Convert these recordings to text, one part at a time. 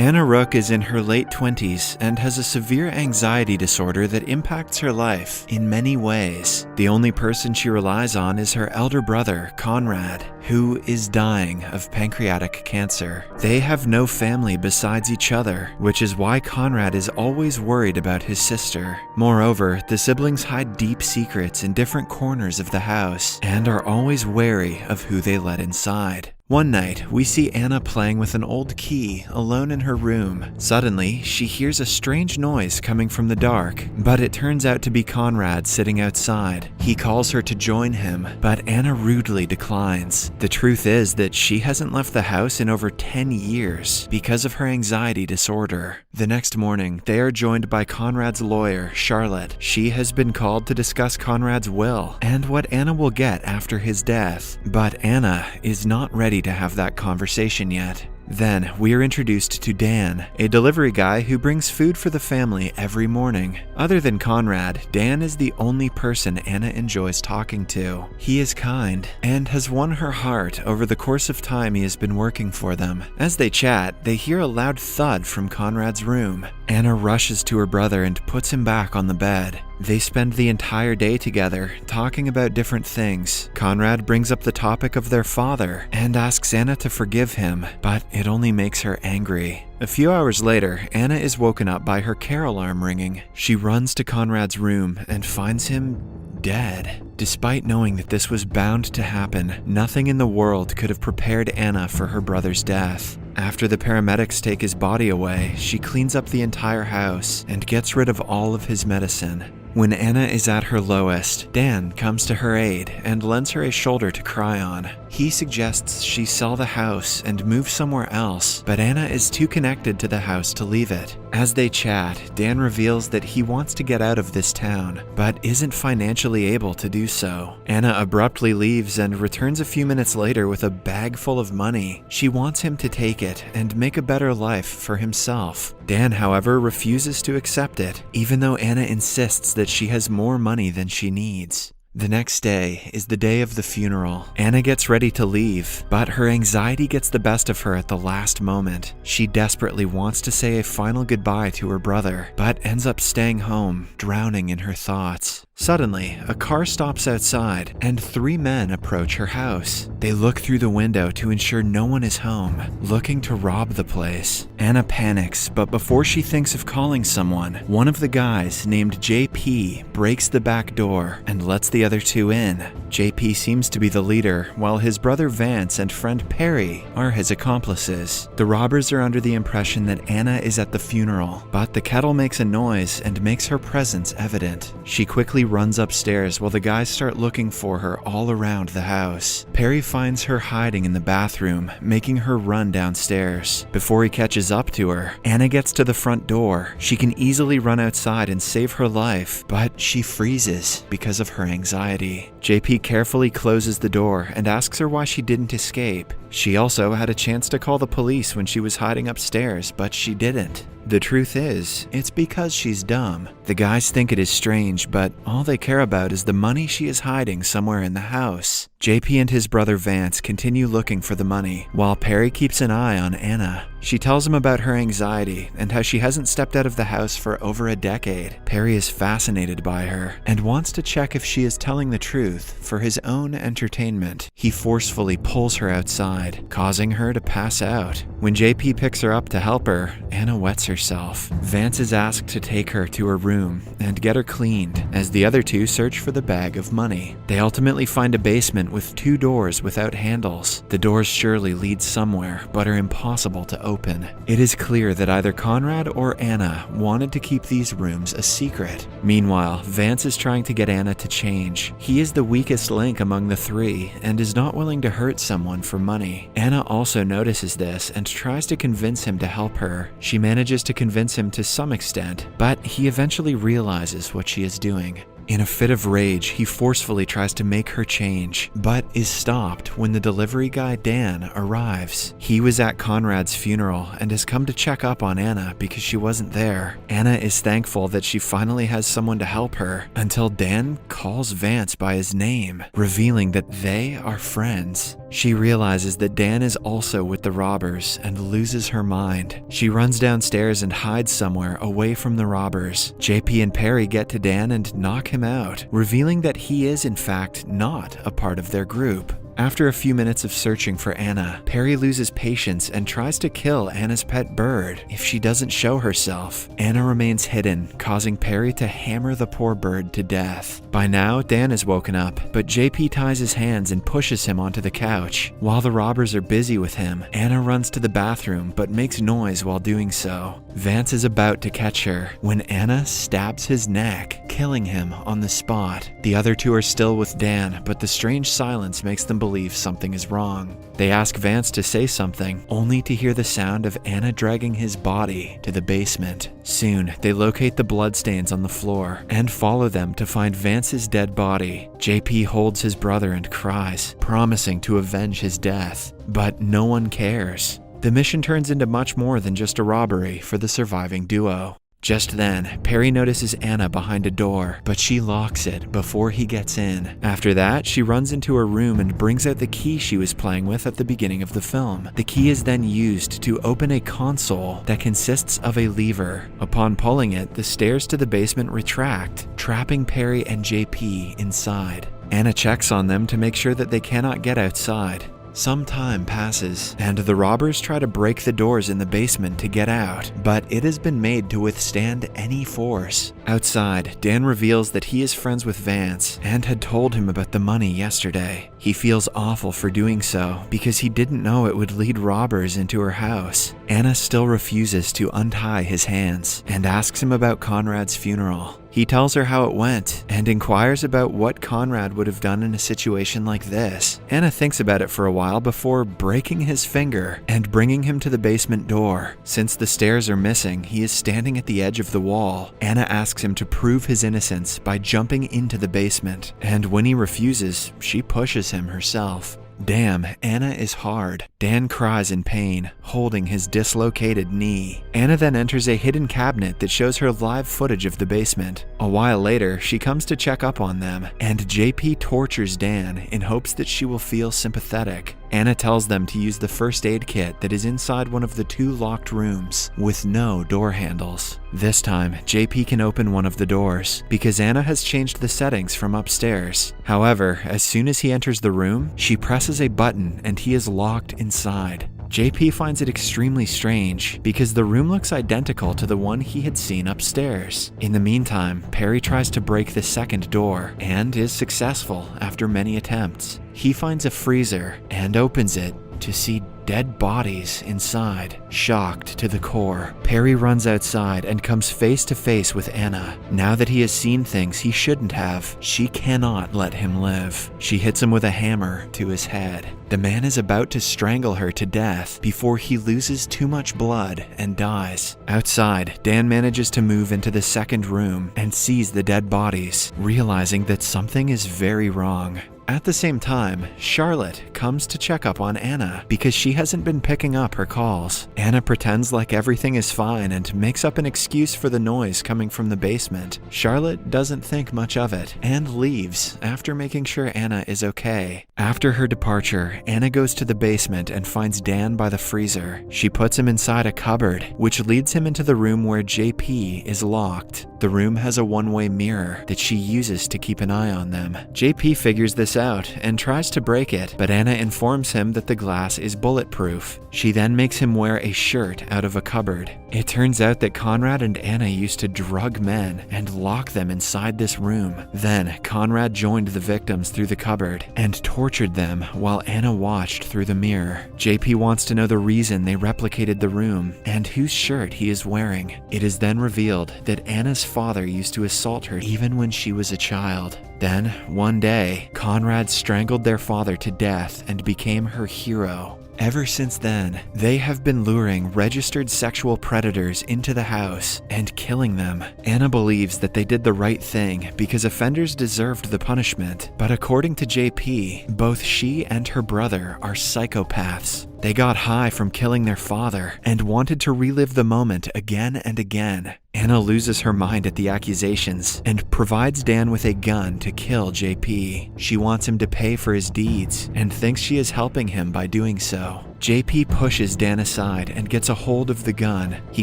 Anna Rook is in her late 20s and has a severe anxiety disorder that impacts her life in many ways. The only person she relies on is her elder brother, Conrad, who is dying of pancreatic cancer. They have no family besides each other, which is why Conrad is always worried about his sister. Moreover, the siblings hide deep secrets in different corners of the house and are always wary of who they let inside. One night, we see Anna playing with an old key alone in her room. Suddenly, she hears a strange noise coming from the dark, but it turns out to be Conrad sitting outside. He calls her to join him, but Anna rudely declines. The truth is that she hasn't left the house in over 10 years because of her anxiety disorder. The next morning, they are joined by Conrad's lawyer, Charlotte. She has been called to discuss Conrad's will and what Anna will get after his death, but Anna is not ready to have that conversation yet. Then, we are introduced to Dan, a delivery guy who brings food for the family every morning. Other than Conrad, Dan is the only person Anna enjoys talking to. He is kind and has won her heart over the course of time he has been working for them. As they chat, they hear a loud thud from Conrad's room. Anna rushes to her brother and puts him back on the bed. They spend the entire day together, talking about different things. Conrad brings up the topic of their father and asks Anna to forgive him, but it only makes her angry. A few hours later, Anna is woken up by her care alarm ringing. She runs to Conrad's room and finds him dead. Despite knowing that this was bound to happen, nothing in the world could have prepared Anna for her brother's death. After the paramedics take his body away, she cleans up the entire house and gets rid of all of his medicine. When Anna is at her lowest, Dan comes to her aid and lends her a shoulder to cry on. He suggests she sell the house and move somewhere else, but Anna is too connected to the house to leave it. As they chat, Dan reveals that he wants to get out of this town, but isn't financially able to do so. Anna abruptly leaves and returns a few minutes later with a bag full of money. She wants him to take it and make a better life for himself. Dan, however, refuses to accept it, even though Anna insists that she has more money than she needs. The next day is the day of the funeral. Anna gets ready to leave, but her anxiety gets the best of her at the last moment. She desperately wants to say a final goodbye to her brother, but ends up staying home, drowning in her thoughts. Suddenly, a car stops outside, and 3 men approach her house. They look through the window to ensure no one is home, looking to rob the place. Anna panics, but before she thinks of calling someone, one of the guys, named JP, breaks the back door and lets the other 2 in. JP seems to be the leader, while his brother Vance and friend Perry are his accomplices. The robbers are under the impression that Anna is at the funeral, but the kettle makes a noise and makes her presence evident. She quickly runs upstairs while the guys start looking for her all around the house. Perry finds her hiding in the bathroom, making her run downstairs. Before he catches up to her, Anna gets to the front door. She can easily run outside and save her life, but she freezes because of her anxiety. JP carefully closes the door and asks her why she didn't escape. She also had a chance to call the police when she was hiding upstairs, but she didn't. The truth is, it's because she's dumb. The guys think it is strange, but all they care about is the money she is hiding somewhere in the house. JP and his brother Vance continue looking for the money, while Perry keeps an eye on Anna. She tells him about her anxiety and how she hasn't stepped out of the house for over a decade. Perry is fascinated by her and wants to check if she is telling the truth for his own entertainment. He forcefully pulls her outside, causing her to pass out. When JP picks her up to help her, Anna wets herself. Vance is asked to take her to her room and get her cleaned, as the other 2 search for the bag of money. They ultimately find a basement with 2 doors without handles. The doors surely lead somewhere, but are impossible to open. It is clear that either Conrad or Anna wanted to keep these rooms a secret. Meanwhile, Vance is trying to get Anna to change. He is the weakest link among the 3 and is not willing to hurt someone for money. Anna also notices this and tries to convince him to help her. She manages to convince him to some extent, but he eventually realizes what she is doing. In a fit of rage, he forcefully tries to make her change, but is stopped when the delivery guy Dan arrives. He was at Conrad's funeral and has come to check up on Anna because she wasn't there. Anna is thankful that she finally has someone to help her until Dan calls Vance by his name, revealing that they are friends. She realizes that Dan is also with the robbers and loses her mind. She runs downstairs and hides somewhere away from the robbers. JP and Perry get to Dan and knock him out, revealing that he is in fact not a part of their group. After a few minutes of searching for Anna, Perry loses patience and tries to kill Anna's pet bird if she doesn't show herself. Anna remains hidden, causing Perry to hammer the poor bird to death. By now, Dan is woken up, but JP ties his hands and pushes him onto the couch. While the robbers are busy with him, Anna runs to the bathroom but makes noise while doing so. Vance is about to catch her when Anna stabs his neck, killing him on the spot. The other two are still with Dan, but the strange silence makes them believe something is wrong. They ask Vance to say something, only to hear the sound of Anna dragging his body to the basement. Soon, they locate the bloodstains on the floor and follow them to find Vance's dead body. JP holds his brother and cries, promising to avenge his death, but no one cares. The mission turns into much more than just a robbery for the surviving duo. Just then, Perry notices Anna behind a door, but she locks it before he gets in. After that, she runs into her room and brings out the key she was playing with at the beginning of the film. The key is then used to open a console that consists of a lever. Upon pulling it, the stairs to the basement retract, trapping Perry and JP inside. Anna checks on them to make sure that they cannot get outside. Some time passes, and the robbers try to break the doors in the basement to get out, but it has been made to withstand any force. Outside, Dan reveals that he is friends with Vance and had told him about the money yesterday. He feels awful for doing so because he didn't know it would lead robbers into her house. Anna still refuses to untie his hands and asks him about Conrad's funeral. He tells her how it went and inquires about what Conrad would have done in a situation like this. Anna thinks about it for a while before breaking his finger and bringing him to the basement door. Since the stairs are missing, he is standing at the edge of the wall. Anna asks him to prove his innocence by jumping into the basement, and when he refuses, she pushes him herself. Damn, Anna is hard. Dan cries in pain, holding his dislocated knee. Anna then enters a hidden cabinet that shows her live footage of the basement. A while later, she comes to check up on them, and JP tortures Dan in hopes that she will feel sympathetic. Anna tells them to use the first aid kit that is inside one of the two locked rooms with no door handles. This time, JP can open one of the doors because Anna has changed the settings from upstairs. However, as soon as he enters the room, she presses a button and he is locked inside. JP finds it extremely strange because the room looks identical to the one he had seen upstairs. In the meantime, Perry tries to break the second door and is successful after many attempts. He finds a freezer and opens it to see dead bodies inside. Shocked to the core, Perry runs outside and comes face to face with Anna. Now that he has seen things he shouldn't have, she cannot let him live. She hits him with a hammer to his head. The man is about to strangle her to death before he loses too much blood and dies. Outside, Dan manages to move into the second room and sees the dead bodies, realizing that something is very wrong. At the same time, Charlotte comes to check up on Anna because she hasn't been picking up her calls. Anna pretends like everything is fine and makes up an excuse for the noise coming from the basement. Charlotte doesn't think much of it and leaves after making sure Anna is okay. After her departure, Anna goes to the basement and finds Dan by the freezer. She puts him inside a cupboard, which leads him into the room where JP is locked. The room has a one-way mirror that she uses to keep an eye on them. JP figures this out and tries to break it, but Anna informs him that the glass is bulletproof. She then makes him wear a shirt out of a cupboard. It turns out that Conrad and Anna used to drug men and lock them inside this room. Then, Conrad joined the victims through the cupboard and tortured them while Anna watched through the mirror. JP wants to know the reason they replicated the room and whose shirt he is wearing. It is then revealed that Anna's father used to assault her even when she was a child. Then, one day, Conrad strangled their father to death and became her hero. Ever since then, they have been luring registered sexual predators into the house and killing them. Anna believes that they did the right thing because offenders deserved the punishment, but according to JP, both she and her brother are psychopaths. They got high from killing their father and wanted to relive the moment again and again. Anna loses her mind at the accusations and provides Dan with a gun to kill JP. She wants him to pay for his deeds and thinks she is helping him by doing so. JP pushes Dan aside and gets a hold of the gun. He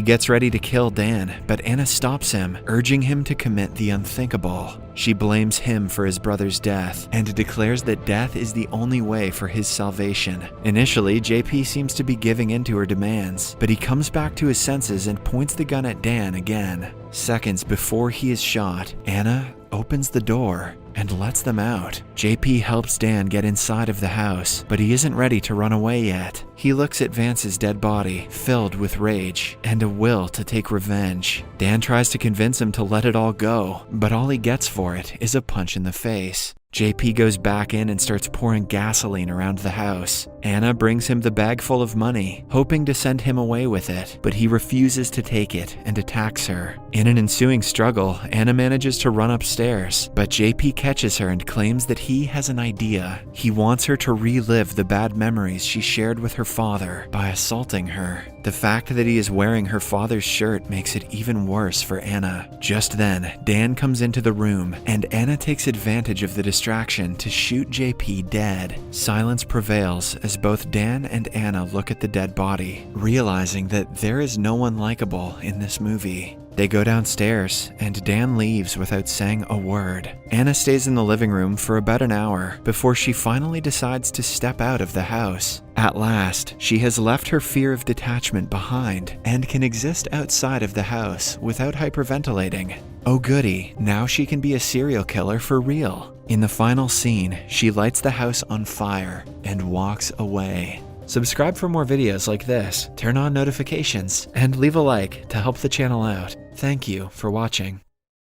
gets ready to kill Dan, but Anna stops him, urging him to commit the unthinkable. She blames him for his brother's death and declares that death is the only way for his salvation. Initially, JP seems to be giving in to her demands, but he comes back to his senses and points the gun at Dan again. Seconds before he is shot, Anna opens the door and lets them out. JP helps Dan get inside of the house, but he isn't ready to run away yet. He looks at Vance's dead body, filled with rage and a will to take revenge. Dan tries to convince him to let it all go, but all he gets for it is a punch in the face. JP goes back in and starts pouring gasoline around the house. Anna brings him the bag full of money, hoping to send him away with it, but he refuses to take it and attacks her. In an ensuing struggle, Anna manages to run upstairs, but JP catches her and claims that he has an idea. He wants her to relive the bad memories she shared with her father by assaulting her. The fact that he is wearing her father's shirt makes it even worse for Anna. Just then, Dan comes into the room, and Anna takes advantage of the distraction to shoot JP dead. Silence prevails as both Dan and Anna look at the dead body, realizing that there is no one likable in this movie. They go downstairs, and Dan leaves without saying a word. Anna stays in the living room for about an hour before she finally decides to step out of the house. At last, she has left her fear of detachment behind and can exist outside of the house without hyperventilating. Oh goody, now she can be a serial killer for real. In the final scene, she lights the house on fire and walks away. Subscribe for more videos like this, turn on notifications, and leave a like to help the channel out. Thank you for watching.